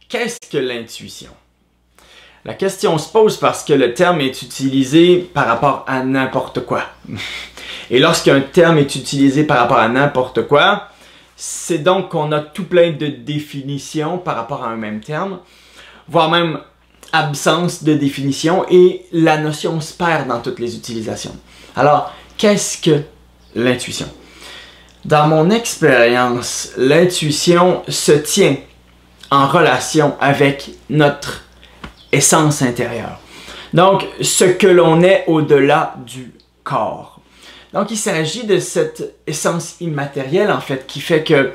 qu'est-ce que l'intuition? La question se pose parce que le terme est utilisé par rapport à n'importe quoi. Et lorsqu'un terme est utilisé par rapport à n'importe quoi, c'est donc qu'on a tout plein de définitions par rapport à un même terme, voire même absence de définition, et la notion se perd dans toutes les utilisations. Alors, qu'est-ce que l'intuition? Dans mon expérience, l'intuition se tient en relation avec notre essence intérieure. Donc, ce que l'on est au-delà du corps. Donc, il s'agit de cette essence immatérielle, en fait, qui fait que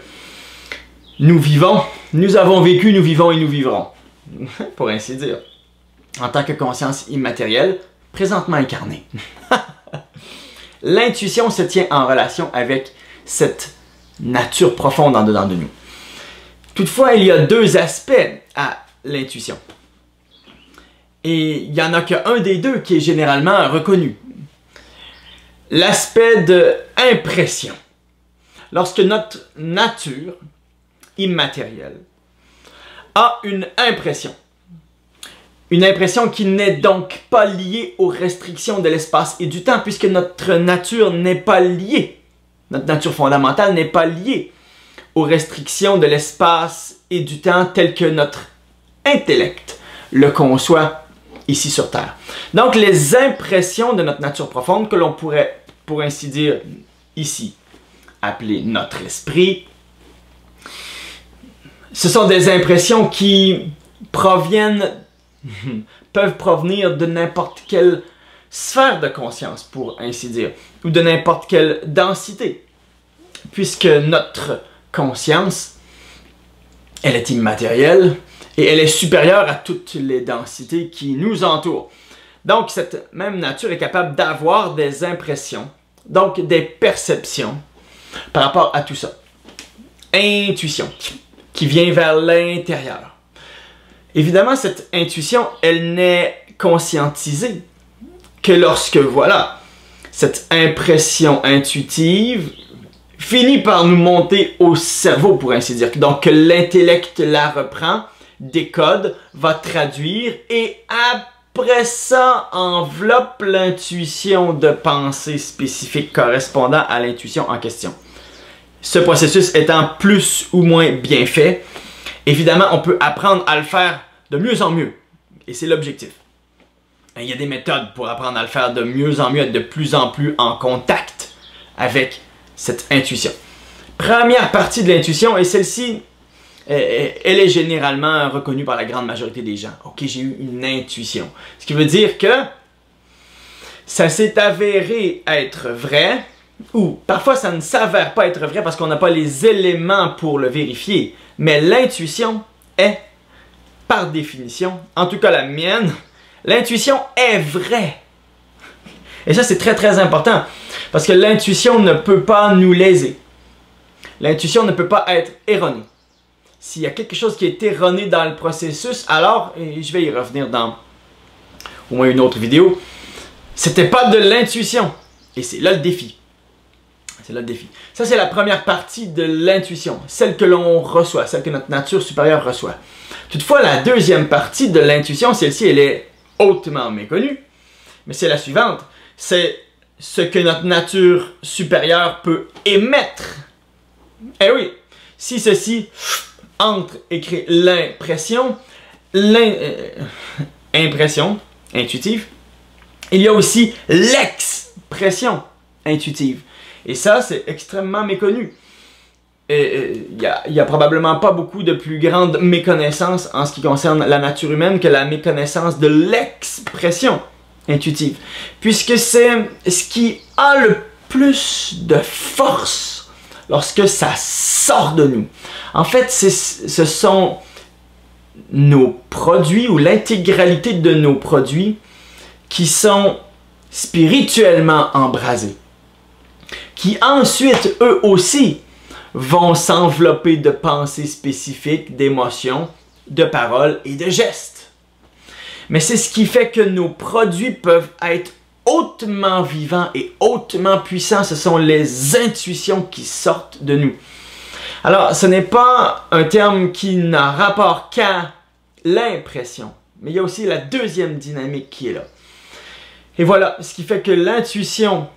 nous vivons, nous avons vécu, nous vivons et nous vivrons, pour ainsi dire, en tant que conscience immatérielle, présentement incarnée. L'intuition se tient en relation avec cette nature profonde en dedans de nous. Toutefois, il y a deux aspects à l'intuition. Et il n'y en a qu'un des deux qui est généralement reconnu. L'aspect de impression. Lorsque notre nature immatérielle a une impression qui n'est donc pas liée aux restrictions de l'espace et du temps, puisque notre nature n'est pas liée, notre nature fondamentale n'est pas liée aux restrictions de l'espace et du temps tel que notre intellect le conçoit ici sur Terre. Donc les impressions de notre nature profonde que l'on pourrait, pour ainsi dire, ici, appeler notre esprit, ce sont des impressions qui peuvent provenir de n'importe quelle sphère de conscience, pour ainsi dire, ou de n'importe quelle densité, puisque notre conscience, elle est immatérielle et elle est supérieure à toutes les densités qui nous entourent. Donc, cette même nature est capable d'avoir des impressions, donc des perceptions par rapport à tout ça. Intuition, qui vient vers l'intérieur. Évidemment, cette intuition, elle n'est conscientisée que lorsque, voilà, cette impression intuitive finit par nous monter au cerveau, pour ainsi dire. Donc, l'intellect la reprend, décode, va traduire et après ça, enveloppe l'intuition de pensée spécifique correspondant à l'intuition en question. Ce processus étant plus ou moins bien fait, évidemment, on peut apprendre à le faire de mieux en mieux. Et c'est l'objectif. Il y a des méthodes pour apprendre à le faire de mieux en mieux, être de plus en plus en contact avec cette intuition. Première partie de l'intuition, et celle-ci, elle est généralement reconnue par la grande majorité des gens. Ok, j'ai eu une intuition. Ce qui veut dire que ça s'est avéré être vrai, ou parfois ça ne s'avère pas être vrai parce qu'on n'a pas les éléments pour le vérifier. Mais l'intuition est, par définition, en tout cas la mienne, l'intuition est vraie. Et ça, c'est très très important. Parce que l'intuition ne peut pas nous léser. L'intuition ne peut pas être erronée. S'il y a quelque chose qui est erroné dans le processus, alors, et je vais y revenir dans au moins une autre vidéo, c'était pas de l'intuition. Et c'est là le défi. C'est là le défi. Ça, c'est la première partie de l'intuition, celle que l'on reçoit, celle que notre nature supérieure reçoit. Toutefois, la deuxième partie de l'intuition, celle-ci, elle est hautement méconnue, mais c'est la suivante. C'est ce que notre nature supérieure peut émettre. Eh oui, si ceci entre et crée l'impression, impression intuitive, il y a aussi l'expression intuitive. Et ça, c'est extrêmement méconnu. Il y a probablement pas beaucoup de plus grande méconnaissance en ce qui concerne la nature humaine que la méconnaissance de l'expression intuitive. Puisque c'est ce qui a le plus de force lorsque ça sort de nous. En fait, ce sont nos produits ou l'intégralité de nos produits qui sont spirituellement embrasés. Qui ensuite, eux aussi, vont s'envelopper de pensées spécifiques, d'émotions, de paroles et de gestes. Mais c'est ce qui fait que nos produits peuvent être hautement vivants et hautement puissants. Ce sont les intuitions qui sortent de nous. Alors, ce n'est pas un terme qui n'a rapport qu'à l'impression. Mais il y a aussi la deuxième dynamique qui est là. Et voilà, ce qui fait que l'intuition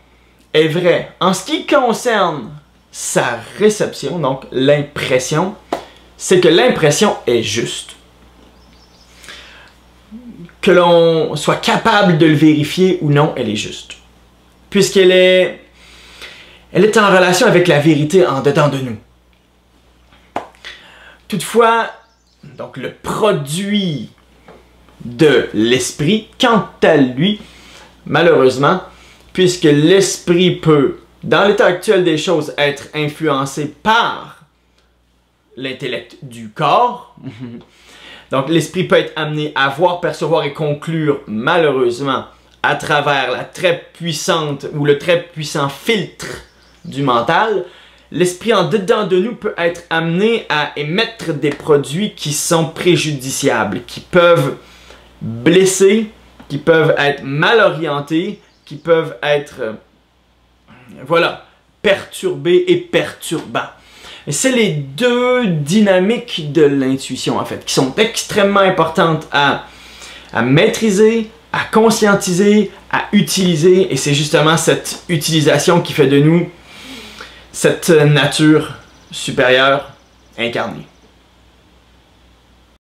est vraie. En ce qui concerne sa réception, donc l'impression, c'est que l'impression est juste. Que l'on soit capable de le vérifier ou non, elle est juste. Puisqu'elle est en relation avec la vérité en dedans de nous. Toutefois, donc le produit de l'esprit, quant à lui, malheureusement, puisque l'esprit peut, dans l'état actuel des choses, être influencé par l'intellect du corps, donc l'esprit peut être amené à voir, percevoir et conclure, malheureusement, à travers la très puissante ou le très puissant filtre du mental. L'esprit en dedans de nous peut être amené à émettre des produits qui sont préjudiciables, qui peuvent blesser, qui peuvent être mal orientés, qui peuvent être, voilà, perturbés et perturbants. Et c'est les deux dynamiques de l'intuition, en fait, qui sont extrêmement importantes à maîtriser, à conscientiser, à utiliser. Et c'est justement cette utilisation qui fait de nous cette nature supérieure incarnée.